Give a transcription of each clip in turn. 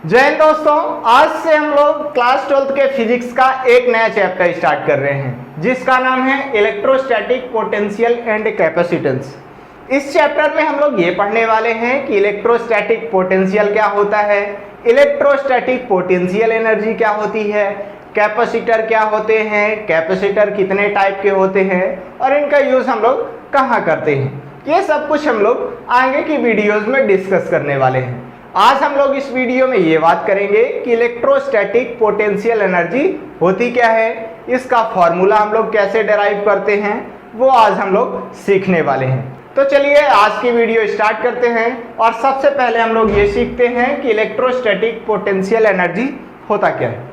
जय हिंद दोस्तों, आज से हम लोग क्लास 12th के फिजिक्स का एक नया चैप्टर स्टार्ट कर रहे हैं जिसका नाम है इलेक्ट्रोस्टैटिक पोटेंशियल एंड कैपेसिटेंस। इस चैप्टर में हम लोग ये पढ़ने वाले हैं कि इलेक्ट्रोस्टैटिक पोटेंशियल क्या होता है, इलेक्ट्रोस्टैटिक पोटेंशियल एनर्जी क्या होती है, कैपेसिटर क्या होते हैं, कैपेसिटर कितने टाइप के होते हैं और इनका यूज हम लोग कहाँ करते हैं। ये सब कुछ हम लोग आगे की वीडियोज में डिस्कस करने वाले हैं। आज हम लोग इस वीडियो में ये बात करेंगे कि इलेक्ट्रोस्टैटिक पोटेंशियल एनर्जी होती क्या है, इसका फॉर्मूला हम लोग कैसे डिराइव करते हैं, वो आज हम लोग सीखने वाले हैं। तो चलिए आज की वीडियो स्टार्ट करते हैं और सबसे पहले हम लोग ये सीखते हैं कि इलेक्ट्रोस्टैटिक पोटेंशियल एनर्जी होता क्या है।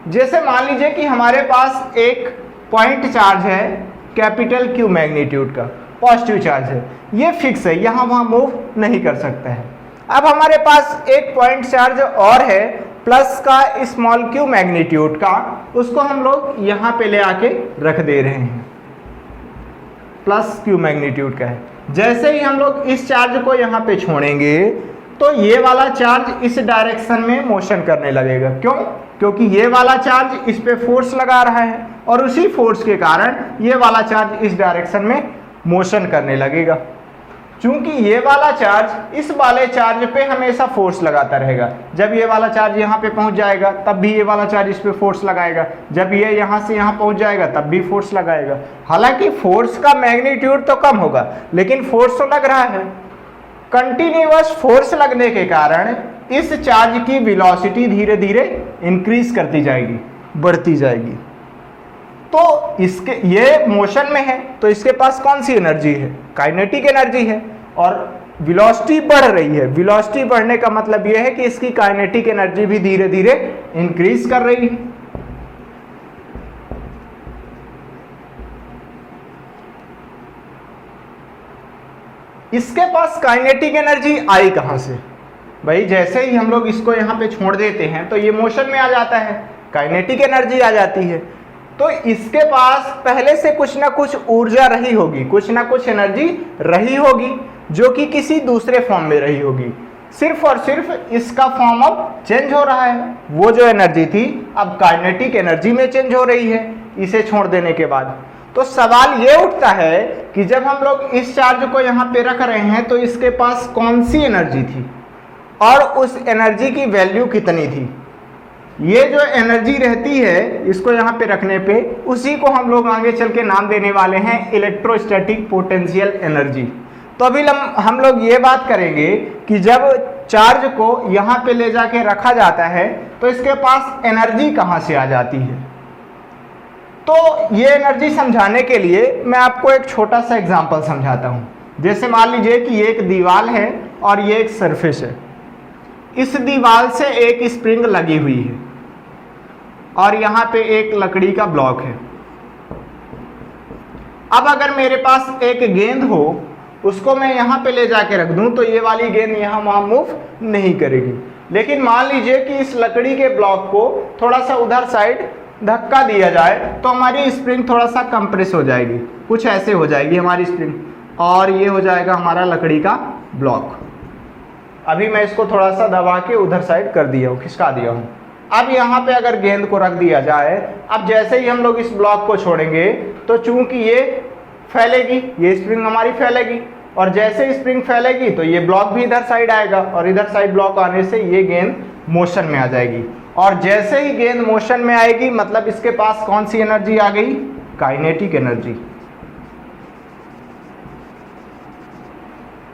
जैसे मान लीजिए कि हमारे पास एक पॉइंट चार्ज है कैपिटल क्यू मैग्नीट्यूड का, पॉजिटिव चार्ज है, ये फिक्स है, यहाँ वहाँ मूव नहीं कर सकता है। अब हमारे पास एक पॉइंट चार्ज और है प्लस का स्मॉल क्यू मैग्नीट्यूड का, उसको हम लोग यहाँ पे ले आके रख दे रहे हैं, प्लस क्यू मैग्नीट्यूड का है। जैसे ही हम लोग इस चार्ज को यहाँ पे छोड़ेंगे तो ये वाला चार्ज इस डायरेक्शन में मोशन करने लगेगा। क्यों? क्योंकि ये वाला चार्ज इस पे फोर्स लगा रहा है और उसी फोर्स के कारण ये वाला चार्ज इस डायरेक्शन में मोशन करने लगेगा। चूंकि ये वाला चार्ज इस वाले चार्ज पे हमेशा फोर्स लगाता रहेगा, जब ये वाला चार्ज यहाँ पे पहुँच जाएगा तब भी ये वाला चार्ज इस पे फोर्स लगाएगा, जब ये यहाँ से यहाँ पहुँच जाएगा तब भी फोर्स लगाएगा। हालांकि फोर्स का मैग्नीट्यूड तो कम होगा लेकिन फोर्स तो लग रहा है। कंटिन्यूअस फोर्स लगने के कारण इस चार्ज की वेलोसिटी धीरे धीरे इंक्रीज करती जाएगी, बढ़ती जाएगी। तो इसके ये मोशन में है तो इसके पास कौन सी एनर्जी है? काइनेटिक एनर्जी है। और वेलोसिटी बढ़ रही है, वेलोसिटी बढ़ने का मतलब यह है कि इसकी काइनेटिक एनर्जी भी धीरे धीरे इंक्रीज कर रही है। इसके पास काइनेटिक एनर्जी आई कहां से? भाई जैसे ही हम लोग इसको यहां पे छोड़ देते हैं तो ये मोशन में आ जाता है, काइनेटिक एनर्जी आ जाती है। तो इसके पास पहले से कुछ ना कुछ ऊर्जा रही होगी, कुछ ना कुछ एनर्जी रही होगी जो कि किसी दूसरे फॉर्म में रही होगी। सिर्फ और सिर्फ इसका फॉर्म अब चेंज हो रहा है। वो जो एनर्जी थी अब काइनेटिक एनर्जी में चेंज हो रही है इसे छोड़ देने के बाद। तो सवाल ये उठता है कि जब हम लोग इस चार्ज को यहाँ पे रख रहे हैं तो इसके पास कौन सी एनर्जी थी और उस एनर्जी की वैल्यू कितनी थी। ये जो एनर्जी रहती है इसको यहाँ पे रखने पे, उसी को हम लोग आगे चल के नाम देने वाले हैं इलेक्ट्रोस्टैटिक पोटेंशियल एनर्जी। तो अभी हम लोग ये बात करेंगे कि जब चार्ज को यहाँ पे ले जाके रखा जाता है तो इसके पास एनर्जी कहाँ से आ जाती है। तो ये एनर्जी समझाने के लिए मैं आपको एक छोटा सा एग्जाम्पल समझाता हूँ। जैसे मान लीजिए कि ये एक दीवार है और ये एक सरफेस है। इस दीवार से एक स्प्रिंग लगी हुई है और यहाँ पे एक लकड़ी का ब्लॉक है। अब अगर मेरे पास एक गेंद हो, उसको मैं यहाँ पे ले जाके रख दूं तो ये वाली गेंद यहाँ वहाँ मूव नहीं करेगी। लेकिन मान लीजिए कि इस लकड़ी के ब्लॉक को थोड़ा सा उधर साइड धक्का दिया जाए तो हमारी स्प्रिंग थोड़ा सा कंप्रेस हो जाएगी, कुछ ऐसे हो जाएगी हमारी स्प्रिंग, और ये हो जाएगा हमारा लकड़ी का ब्लॉक। अभी मैं इसको थोड़ा सा दबा के उधर साइड कर दिया हूँ, खिसका दिया हूँ। अब यहाँ पे अगर गेंद को रख दिया जाए, अब जैसे ही हम लोग इस ब्लॉक को छोड़ेंगे तो चूंकि ये फैलेगी, ये स्प्रिंग हमारी फैलेगी, और जैसे स्प्रिंग फैलेगी तो ये ब्लॉक भी इधर साइड आएगा और इधर साइड ब्लॉक आने से ये गेंद मोशन में आ जाएगी। और जैसे ही गेंद मोशन में आएगी मतलब इसके पास कौन सी एनर्जी आ गई? Kinetic energy.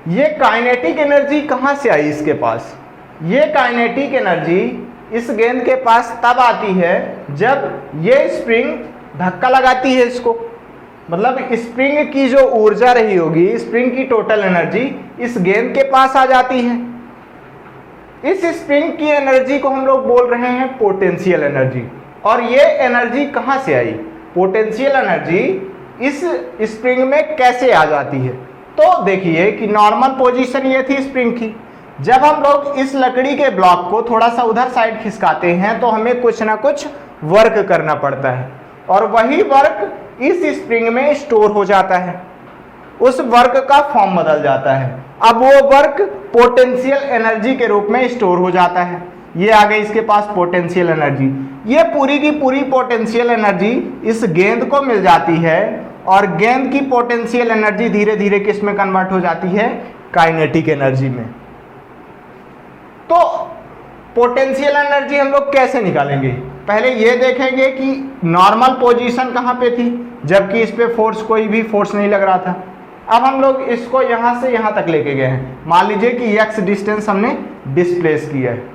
ये काइनेटिक एनर्जी कहाँ से आई इसके पास? ये काइनेटिक एनर्जी इस गेंद के पास तब आती है जब ये स्प्रिंग धक्का लगाती है इसको। मतलब स्प्रिंग की जो ऊर्जा रही होगी, स्प्रिंग की टोटल एनर्जी इस गेंद के पास आ जाती है। इस स्प्रिंग की एनर्जी को हम लोग बोल रहे हैं पोटेंशियल एनर्जी। और ये एनर्जी कहाँ से आई? पोटेंशियल एनर्जी इस स्प्रिंग में कैसे आ जाती है? तो देखिए कि नॉर्मल पोजीशन ये थी स्प्रिंग की। जब हम लोग इस लकड़ी के ब्लॉक को थोड़ा सा उधर साइड खिसकाते हैं तो हमें कुछ ना कुछ वर्क करना पड़ता है और वही वर्क इस स्प्रिंग में स्टोर हो जाता है। उस वर्क का फॉर्म बदल जाता है। अब वो वर्क पोटेंशियल एनर्जी के रूप में स्टोर हो जाता है। ये आ गई इसके पास पोटेंशियल एनर्जी। ये पूरी की पूरी पोटेंशियल एनर्जी इस गेंद को मिल जाती है और गेंद की पोटेंशियल एनर्जी धीरे धीरे किस में कन्वर्ट हो जाती है, काइनेटिक एनर्जी में। तो पोटेंशियल एनर्जी हम लोग कैसे निकालेंगे, पहले ये देखेंगे कि नॉर्मल पोजीशन कहाँ पे थी, जबकि इस पे फोर्स, कोई भी फोर्स नहीं लग रहा था। अब हम लोग इसको यहाँ से यहाँ तक लेके गए हैं। मान लीजिए कि x डिस्टेंस हमने डिस्प्लेस किया है,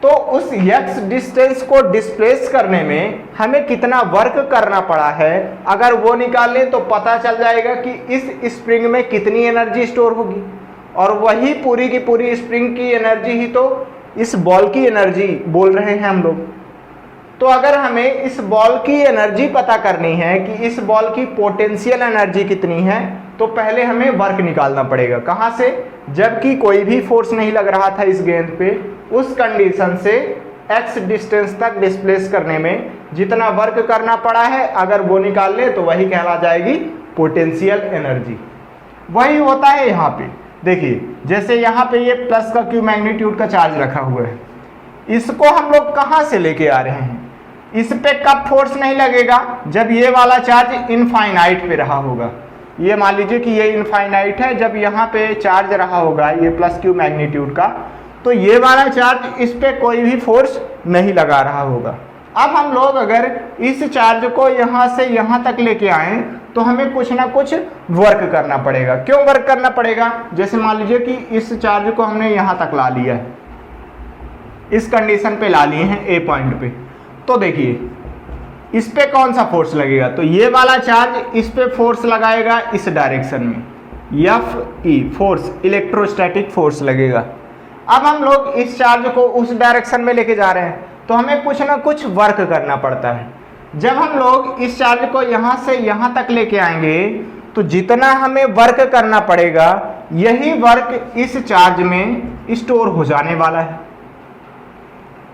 तो उस x डिस्टेंस को डिस्प्लेस करने में हमें कितना वर्क करना पड़ा है, अगर वो निकाल लें तो पता चल जाएगा कि इस स्प्रिंग में कितनी एनर्जी स्टोर होगी। और वही पूरी की पूरी स्प्रिंग की एनर्जी ही तो इस बॉल की एनर्जी बोल रहे हैं हम लोग। तो अगर हमें इस बॉल की एनर्जी पता करनी है कि इस बॉल की पोटेंशियल एनर्जी कितनी है, तो पहले हमें वर्क निकालना पड़ेगा। कहाँ से, जबकि कोई भी फोर्स नहीं लग रहा था इस गेंद पे, उस कंडीशन से x डिस्टेंस तक डिस्प्लेस करने में जितना वर्क करना पड़ा है, अगर वो निकाल ले तो वही कहला जाएगी पोटेंशियल एनर्जी। वही होता है यहाँ पे। देखिए जैसे यहाँ पे ये प्लस का क्यू मैग्नीट्यूड का चार्ज रखा हुआ है, इसको हम लोग कहाँ से लेके आ रहे हैं, इस पे कब फोर्स नहीं लगेगा, जब ये वाला चार्ज इनफाइनाइट पे रहा होगा। ये मान लीजिए कि ये इनफाइनाइट है, जब यहाँ पे चार्ज रहा होगा ये प्लस क्यू मैग्नीट्यूड का, तो ये वाला चार्ज इस पे कोई भी फोर्स नहीं लगा रहा होगा। अब हम लोग अगर इस चार्ज को यहाँ से यहाँ तक लेके आए तो हमें कुछ ना कुछ वर्क करना पड़ेगा। क्यों वर्क करना पड़ेगा, जैसे मान लीजिए कि इस चार्ज को हमने यहाँ तक ला लिया है, इस कंडीशन पे ला लिए हैं ए पॉइंट पे, तो देखिए इस पे कौन सा फोर्स लगेगा, तो ये वाला चार्ज इस पे फोर्स लगाएगा इस डायरेक्शन में, Fe फोर्स, इलेक्ट्रोस्टैटिक फोर्स लगेगा। अब हम लोग इस चार्ज को उस डायरेक्शन में लेके जा रहे हैं, तो हमें कुछ ना कुछ वर्क करना पड़ता है। जब हम लोग इस चार्ज को यहाँ से यहाँ तक लेके आएंगे तो जितना हमें वर्क करना पड़ेगा, यही वर्क इस चार्ज में स्टोर हो जाने वाला है।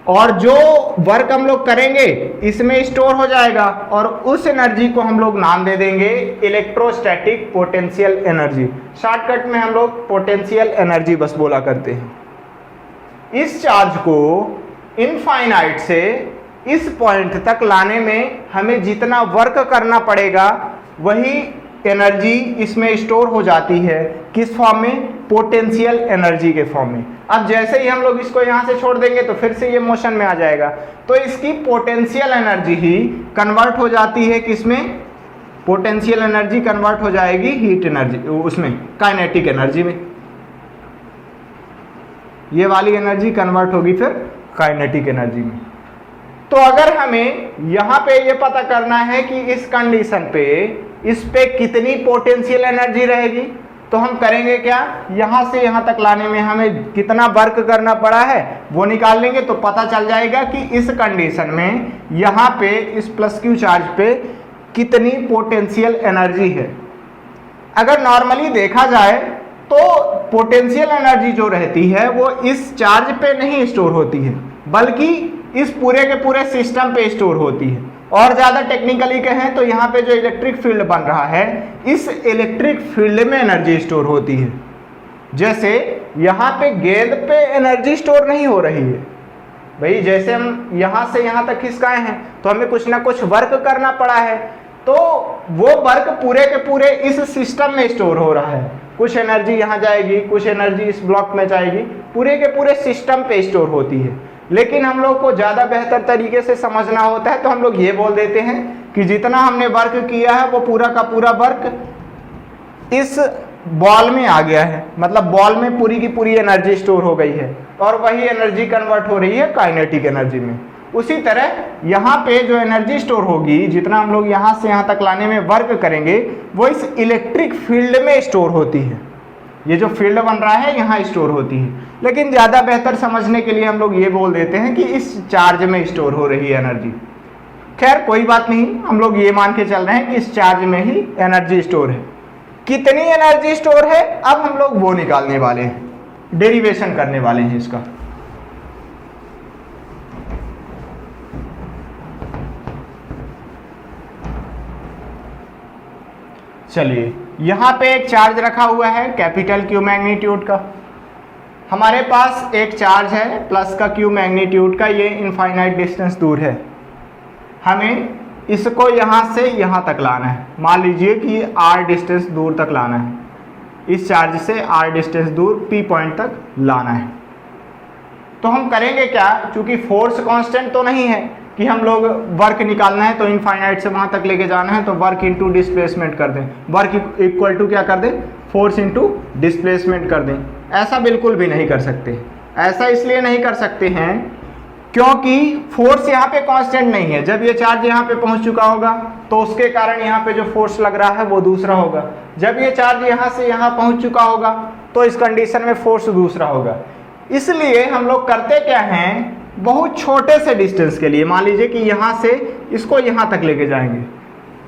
और जो वर्क हम लोग करेंगे इसमें स्टोर हो जाएगा, और उस एनर्जी को हम लोग नाम दे देंगे इलेक्ट्रोस्टैटिक पोटेंशियल एनर्जी। शॉर्टकट में हम लोग पोटेंशियल एनर्जी बस बोला करते हैं। इस चार्ज को इनफाइनाइट से इस पॉइंट तक लाने में हमें जितना वर्क करना पड़ेगा, वही एनर्जी इसमें स्टोर हो जाती है। किस फॉर्म में, पोटेंशियल एनर्जी के फॉर्म में। अब जैसे ही हम लोग इसको यहाँ से छोड़ देंगे तो फिर से ये मोशन में आ जाएगा, तो इसकी पोटेंशियल एनर्जी ही कन्वर्ट हो जाती है किसमें, पोटेंशियल एनर्जी कन्वर्ट हो जाएगी हीट एनर्जी, उसमें काइनेटिक एनर्जी में। ये वाली एनर्जी कन्वर्ट होगी फिर काइनेटिक एनर्जी में। तो अगर हमें यहाँ पे ये पता करना है कि इस कंडीशन पे इस पे कितनी पोटेंशियल एनर्जी रहेगी, तो हम करेंगे क्या, यहाँ से यहाँ तक लाने में हमें कितना वर्क करना पड़ा है वो निकाल लेंगे, तो पता चल जाएगा कि इस कंडीशन में यहाँ पे इस प्लस क्यू चार्ज पे कितनी पोटेंशियल एनर्जी है। अगर नॉर्मली देखा जाए तो पोटेंशियल एनर्जी जो रहती है वो इस चार्ज पे नहीं स्टोर होती है, बल्कि इस पूरे के पूरे सिस्टम पे स्टोर होती है। और ज़्यादा टेक्निकली कहें तो यहाँ पे जो इलेक्ट्रिक फील्ड बन रहा है, इस इलेक्ट्रिक फील्ड में एनर्जी स्टोर होती है। जैसे यहाँ पे गेंद पे एनर्जी स्टोर नहीं हो रही है भाई, जैसे हम यहाँ से यहाँ तक खिसकाए हैं तो हमें कुछ ना कुछ वर्क करना पड़ा है, तो वो वर्क पूरे के पूरे इस सिस्टम में स्टोर हो रहा है। कुछ एनर्जी यहाँ जाएगी, कुछ एनर्जी इस ब्लॉक में जाएगी, पूरे के पूरे सिस्टम पे स्टोर होती है। लेकिन हम लोग को ज़्यादा बेहतर तरीके से समझना होता है, तो हम लोग ये बोल देते हैं कि जितना हमने वर्क किया है वो पूरा का पूरा वर्क इस बॉल में आ गया है, मतलब बॉल में पूरी की पूरी एनर्जी स्टोर हो गई है, और वही एनर्जी कन्वर्ट हो रही है काइनेटिक एनर्जी में। उसी तरह यहाँ पे जो एनर्जी स्टोर होगी, जितना हम लोग यहाँ से यहाँ तक लाने में वर्क करेंगे, वो इस इलेक्ट्रिक फील्ड में स्टोर होती है। ये जो फील्ड बन रहा है यहाँ स्टोर होती है, लेकिन ज़्यादा बेहतर समझने के लिए हम लोग ये बोल देते हैं कि इस चार्ज में स्टोर हो रही है एनर्जी। खैर कोई बात नहीं, हम लोग ये मान के चल रहे हैं कि इस चार्ज में ही एनर्जी स्टोर है। कितनी एनर्जी स्टोर है, अब हम लोग वो निकालने वाले हैं, डेरिवेशन करने वाले हैं इसका। चलिए, यहाँ पे एक चार्ज रखा हुआ है कैपिटल क्यू मैग्नीट्यूड का। हमारे पास एक चार्ज है प्लस का क्यू मैग्नीट्यूड का, ये इनफाइनाइट डिस्टेंस दूर है, हमें इसको यहाँ से यहाँ तक लाना है। मान लीजिए कि r डिस्टेंस दूर तक लाना है, इस चार्ज से r डिस्टेंस दूर p पॉइंट तक लाना है। तो हम करेंगे क्या, चूंकि फोर्स कांस्टेंट तो नहीं है कि हम लोग वर्क निकालना है तो इनफाइनाइट से वहाँ तक लेके जाना है, तो वर्क इंटू डिस्प्लेसमेंट कर दें, वर्क इक्वल टू क्या कर दें, फोर्स इंटू डिस्प्लेसमेंट कर दें। ऐसा बिल्कुल भी नहीं कर सकते। ऐसा इसलिए नहीं कर सकते हैं क्योंकि फोर्स यहाँ पे कांस्टेंट नहीं है। जब ये चार्ज यहाँ पे पहुँच चुका होगा तो उसके कारण यहाँ पे जो फोर्स लग रहा है वो दूसरा होगा। जब ये चार्ज यहाँ से यहाँ पहुँच चुका होगा तो इस कंडीशन में फोर्स दूसरा होगा। इसलिए हम लोग करते क्या हैं, बहुत छोटे से डिस्टेंस के लिए, मान लीजिए कि यहाँ से इसको यहाँ तक लेके जाएंगे,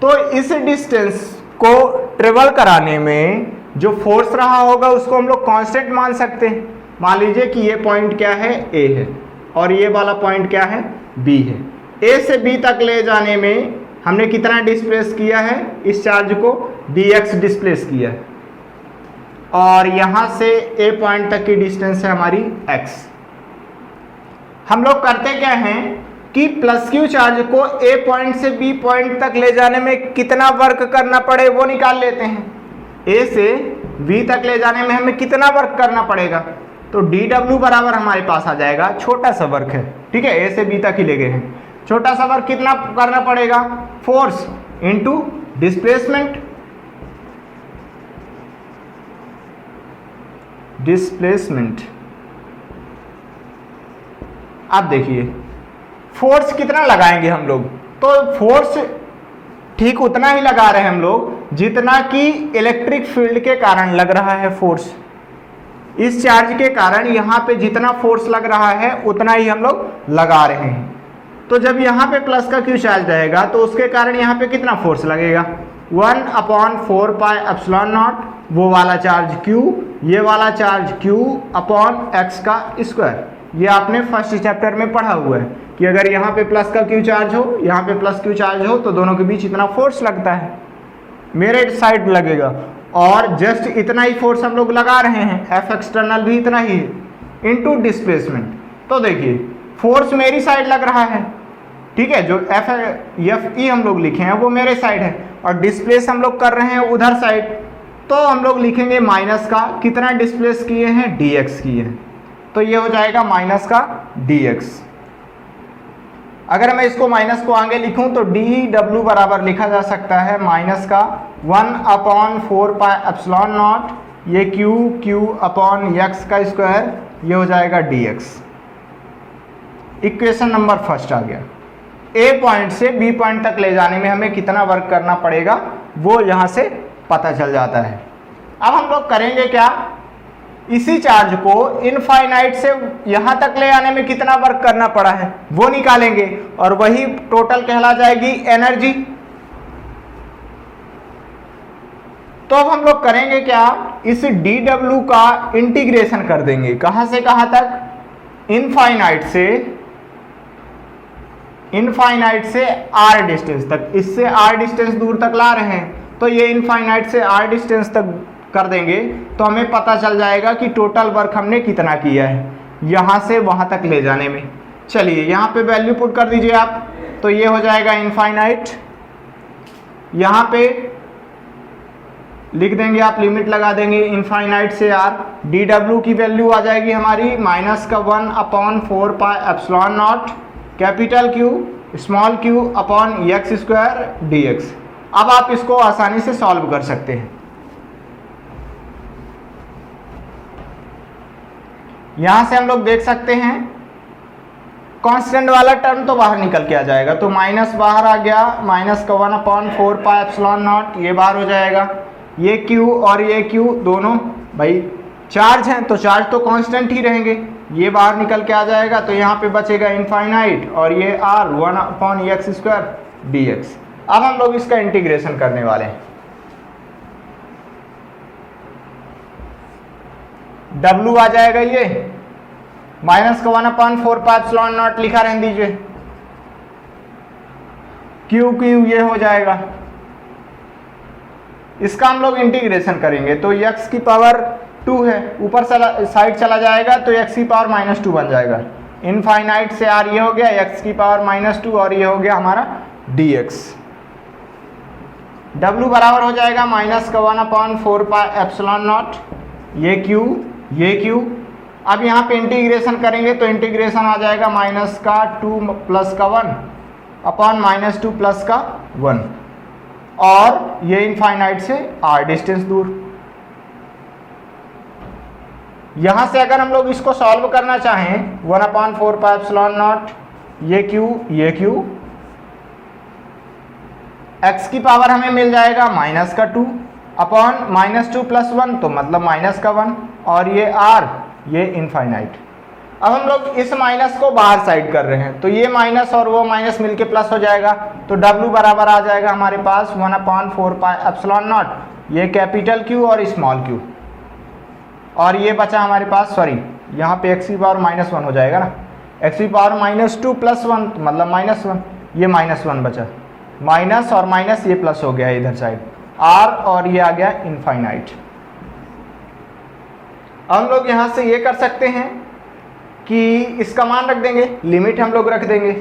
तो इस डिस्टेंस को ट्रेवल कराने में जो फोर्स रहा होगा उसको हम लोग कांस्टेंट मान सकते हैं। मान लीजिए कि ये पॉइंट क्या है, ए है, और ये वाला पॉइंट क्या है, बी है। ए से बी तक ले जाने में हमने कितना डिस्प्लेस किया है, इस चार्ज को dx डिस्प्लेस किया है, और यहाँ से ए पॉइंट तक की डिस्टेंस है हमारी x। हम लोग करते क्या हैं कि प्लस क्यू चार्ज को ए पॉइंट से बी पॉइंट तक ले जाने में कितना वर्क करना पड़े वो निकाल लेते हैं। ए से बी तक ले जाने में हमें कितना वर्क करना पड़ेगा, तो dw बराबर हमारे पास आ जाएगा, छोटा सा वर्क है, ठीक है, ए से बी तक ही ले गए हैं, छोटा सा वर्क कितना करना पड़ेगा, फोर्स इंटू डिस्प्लेसमेंट, अब देखिए फोर्स कितना लगाएंगे हम लोग, तो फोर्स ठीक उतना ही लगा रहे हैं हम लोग जितना कि इलेक्ट्रिक फील्ड के कारण लग रहा है फोर्स। इस चार्ज के कारण यहाँ पे जितना फोर्स लग रहा है उतना ही हम लोग लगा रहे हैं। तो जब यहाँ पे प्लस का क्यू चार्ज रहेगा तो उसके कारण यहाँ पे कितना फोर्स लगेगा, 1/4 पाई एप्सिलॉन नॉट, वो वाला चार्ज Q, ये वाला चार्ज Q अपॉन x का स्क्वायर। ये आपने फर्स्ट चैप्टर में पढ़ा हुआ है कि अगर यहाँ पे प्लस का क्यू चार्ज हो, यहाँ पे प्लस क्यू चार्ज हो, तो दोनों के बीच इतना फोर्स लगता है, मेरे साइड लगेगा, और जस्ट इतना ही फोर्स हम लोग लगा रहे हैं, F एक्सटर्नल भी इतना ही है, इनटू डिस्प्लेसमेंट। तो देखिए फोर्स मेरी साइड लग रहा है, ठीक है, जो F E हम लोग लिखे हैं वो मेरे साइड है, और डिस्प्लेस हम लोग कर रहे हैं उधर साइड, तो हम लोग लिखेंगे माइनस का कितना डिस्प्लेस किए हैं, dx किए हैं, तो ये हो जाएगा माइनस का dx। अगर मैं इसको माइनस को आगे लिखूं तो dw बराबर लिखा जा सकता है माइनस का 1/4 पाई एप्सिलॉन नॉट, ये q अपॉन x का स्क्वायर, ये हो जाएगा dx। इक्वेशन नंबर फर्स्ट आ गया। ए पॉइंट से बी पॉइंट तक ले जाने में हमें कितना वर्क करना पड़ेगा वो यहाँ से पता चल जाता है। अब हम लोग करेंगे क्या, इसी चार्ज को इनफाइनाइट से यहाँ तक ले आने में कितना वर्क करना पड़ा है वो निकालेंगे, और वही टोटल कहला जाएगी एनर्जी। तो अब हम लोग करेंगे क्या, इस dw का इंटीग्रेशन कर देंगे, कहाँ से कहाँ तक, इनफाइनाइट से r डिस्टेंस तक। इससे r डिस्टेंस दूर तक ला रहे हैं तो ये इनफाइनाइट से r डिस्टेंस तक कर देंगे, तो हमें पता चल जाएगा कि टोटल वर्क हमने कितना किया है यहाँ से वहाँ तक ले जाने में। चलिए यहाँ पे वैल्यू पुट कर दीजिए आप, तो ये हो जाएगा इनफाइनाइट, यहाँ पे लिख देंगे आप, लिमिट लगा देंगे इनफाइनाइट से r, dw की वैल्यू आ जाएगी हमारी माइनस का 1/4 pi epsilon not, capital Q small q upon x square dx। अब आप इसको आसानी से सॉल्व कर सकते हैं। यहां से हम लोग देख सकते हैं कांस्टेंट वाला टर्म तो बाहर निकल के आ जाएगा, तो माइनस बाहर आ गया, माइनस का 1/4 पाई एप्सिलॉन नॉट, ये बाहर हो जाएगा, ये Q और ये Q दोनों भाई चार्ज हैं तो चार्ज तो कांस्टेंट ही रहेंगे, ये बाहर निकल के आ जाएगा, तो यहाँ पे बचेगा इनफाइनाइट, और ये r 1/x स्क्वायर dx। अब हम लोग इसका इंटीग्रेशन करने वाले हैं। W आ जाएगा ये माइनस का 1/4 पाई एप्सिलॉन नॉट लिखा रहने दीजिए, Q ये हो जाएगा, इसका हम लोग इंटीग्रेशन करेंगे तो x की पावर 2 है, ऊपर साइड चला जाएगा तो x की पावर -2 बन जाएगा। इनफाइनाइट से r ये हो गया x की पावर -2 और ये हो गया हमारा dx। w बराबर हो जाएगा -1/4πε0, ये q। अब यहाँ पे इंटीग्रेशन करेंगे तो इंटीग्रेशन आ जाएगा -2 + 1 अपॉन -2 + 1 और ये इनफाइनाइट से r डिस्टेंस दूर। यहाँ से अगर हम लोग इसको सॉल्व करना चाहें 1/4πε0, ये q, x की पावर हमें मिल जाएगा -2 अपॉन -2 + 1 तो मतलब -1 और ये r, ये इनफाइनाइट। अब हम लोग इस माइनस को बाहर साइड कर रहे हैं तो ये माइनस और वो माइनस मिलके प्लस हो जाएगा तो w बराबर आ जाएगा हमारे पास 1/4πε0, ये कैपिटल Q और स्मॉल q और ये बचा हमारे पास, सॉरी यहाँ पे x की पावर -1 हो जाएगा ना, x की पावर -2 + 1 मतलब -1, ये -1 बचा, माइनस और माइनस ये प्लस हो गया इधर साइड r और ये आ गया इनफाइनाइट। हम लोग यहाँ से ये कर सकते हैं कि इसका मान रख देंगे, लिमिट हम लोग रख देंगे,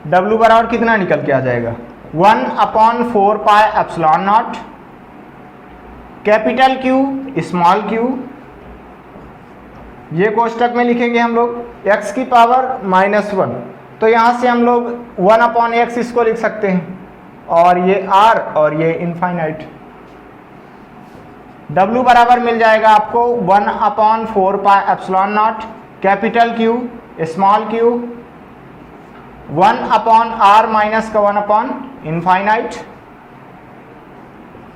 w बराबर कितना निकल के आ जाएगा 1/4πε0 कैपिटल Q स्मॉल q, ये कोष्टक में लिखेंगे हम लोग x की पावर -1 तो यहाँ से हम लोग 1/x इसको लिख सकते हैं और ये r और ये इनफाइनाइट। w बराबर मिल जाएगा आपको 1/4πε0 capital Q small q 1/r - 1 infinite.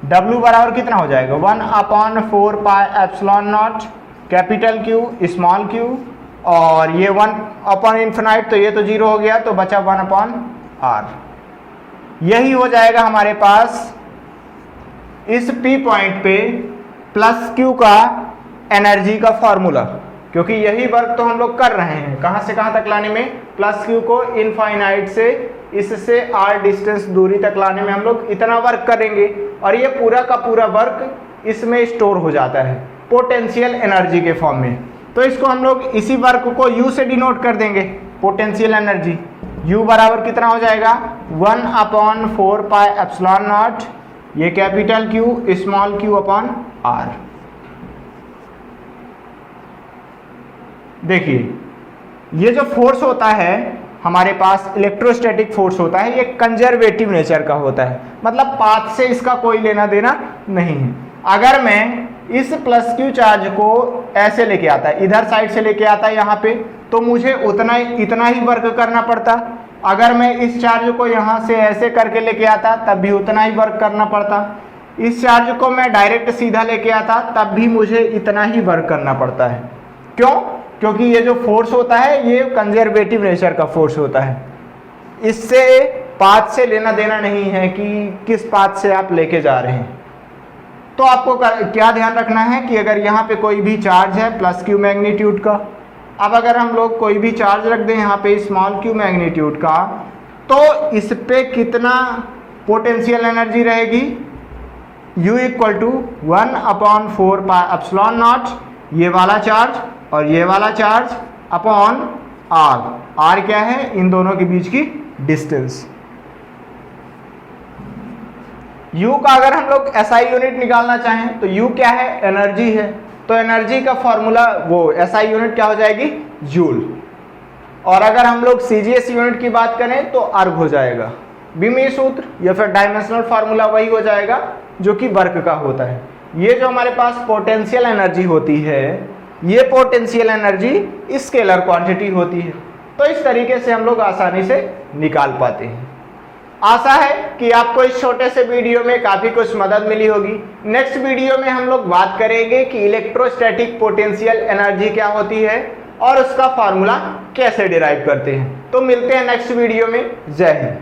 w बराबर कितना हो जाएगा 1/4πε0 कैपिटल Q स्मॉल q और ये 1/इनफाइनाइट तो ये तो 0 हो गया तो बचा 1/r। यही हो जाएगा हमारे पास इस P पॉइंट पे प्लस Q का एनर्जी का फॉर्मूला, क्योंकि यही वर्क तो हम लोग कर रहे हैं, कहाँ से कहाँ तक लाने में, प्लस Q को इनफाइनाइट से इससे r डिस्टेंस दूरी तक लाने में हम लोग इतना वर्क करेंगे और ये पूरा का पूरा वर्क इसमें स्टोर हो जाता है पोटेंशियल एनर्जी के फॉर्म में। तो इसको हम लोग इसी वर्क को U से डिनोट कर देंगे, पोटेंशियल एनर्जी। U बराबर कितना हो जाएगा 1/4πε0 ये capital Q small q upon r। देखिए ये जो फोर्स होता है हमारे पास इलेक्ट्रोस्टैटिक फोर्स होता है, ये कंजर्वेटिव नेचर का होता है, मतलब पाथ से इसका कोई लेना देना नहीं है। अगर मैं इस प्लस Q चार्ज को ऐसे लेके आता है, इधर साइड से लेके आता है यहाँ पे, तो मुझे इतना ही वर्क करना पड़ता। अगर मैं इस चार्ज को यहाँ से ऐसे करके लेके आता तब भी उतना ही वर्क करना पड़ता। इस चार्ज को मैं डायरेक्ट सीधा लेके आता तब भी मुझे इतना ही वर्क करना पड़ता है। क्यों? क्योंकि ये जो फोर्स होता है ये कंजर्वेटिव नेचर का फोर्स होता है, इससे पाथ से लेना देना नहीं है कि किस पाथ से आप लेके जा रहे हैं। तो आपको क्या ध्यान रखना है कि अगर यहाँ पे कोई भी चार्ज है प्लस Q मैग्नीट्यूड का, अब अगर हम लोग कोई भी चार्ज रख दें यहाँ पे स्मॉल q मैग्नीट्यूड का, तो इस पे कितना पोटेंशियल एनर्जी रहेगी U = 1/4πε0 ये वाला चार्ज और ये वाला चार्ज अपॉन r। r क्या है? इन दोनों के बीच की डिस्टेंस। U का अगर हम लोग SI यूनिट निकालना चाहें तो U क्या है? एनर्जी है। तो एनर्जी का फॉर्मूला वो SI यूनिट क्या हो जाएगी? जूल। और अगर हम लोग CGS यूनिट की बात करें तो अर्ग हो जाएगा। बीमीय सूत्र या फिर डायमेंशनल फार्मूला वही हो जाएगा जो कि वर्क का होता है। ये जो हमारे पास पोटेंशियल एनर्जी होती है, ये पोटेंशियल एनर्जी स्केलर क्वांटिटी होती है। तो इस तरीके से हम लोग आसानी से निकाल पाते हैं। आशा है कि आपको इस छोटे से वीडियो में काफ़ी कुछ मदद मिली होगी। नेक्स्ट वीडियो में हम लोग बात करेंगे कि इलेक्ट्रोस्टैटिक पोटेंशियल एनर्जी क्या होती है और उसका फार्मूला कैसे डिराइव करते हैं। तो मिलते हैं नेक्स्ट वीडियो में। जय हिंद।